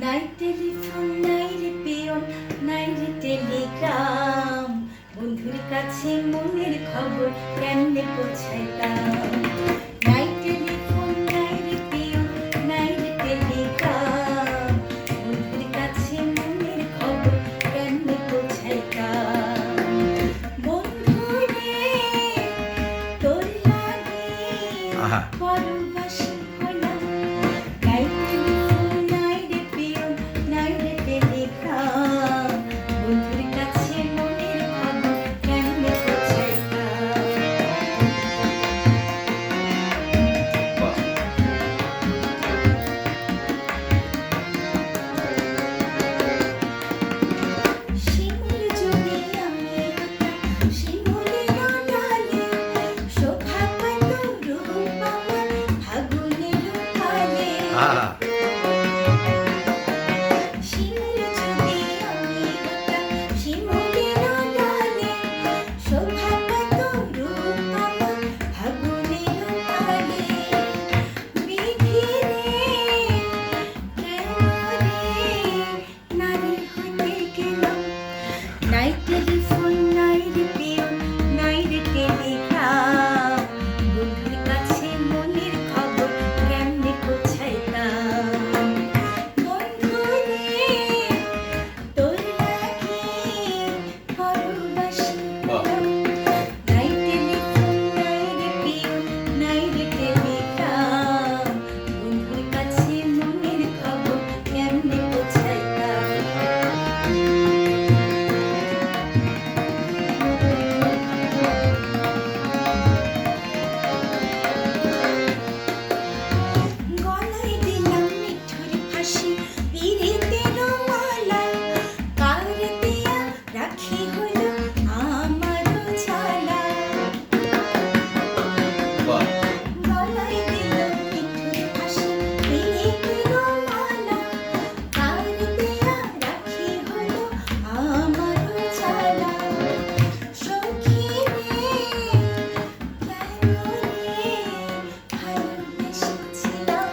নাই টেলিফোন নাই রে পিয়ন নাই রে টেলিগ্রাম, বন্ধুর কাছে মনের খবর কেমনে পৌঁছাইতাম। নাই টেলিফোন নাই রে পিয়ন নাই রে টেলিগ্রাম, বন্ধুর কাছে মনের খবর কেমনে পৌঁছাইতাম। বন্ধুরে তোর লাগে পরবাসী হইলাম। নাই টেলিফোন নাই রে পিয়ন নাই রে টেলিগ্রাম, বন্ধুর কাছে মনের খবর কেমনে পৌঁছাইতাম। শিমুল যদি আমি হতাম শিমুলের ডালে, শোভা পাইত রূপ আমার ফাগুনের কালে। শিমুল যদি আমি হতাম শিমুলের ডালে, শোভা পাইত রূপ আমার ফাগুনের কালে। বিধি রে কেন রে নারী হতে গেলাম। নাই টেলিফোন নাই রে পিয়ন নাই রে টেলিগ্রাম, বন্ধুর কাছে মনের খবর কেমনে পৌঁছাইতাম। বন্ধুরে তোর লাগে পরবাসী হইলাম। নাই টেলিফোন নাই রে পিয়ন নাই রে টেলিগ্রাম, বন্ধুর কাছে মনের খবর কেমনে পৌঁছাইতাম। গলায় দিলাম মিঠুর ফাঁসি পিরিতের মালায়, কার দিয়া রাখি হলো আমার ঝালা। গলায় দিলাম মিঠুর ফাঁসি পিরিতের মালা, কার দিয়া রাখি হলো আমার ঝালা। সখী রে কেন রে ভালোবেসেছিলাম।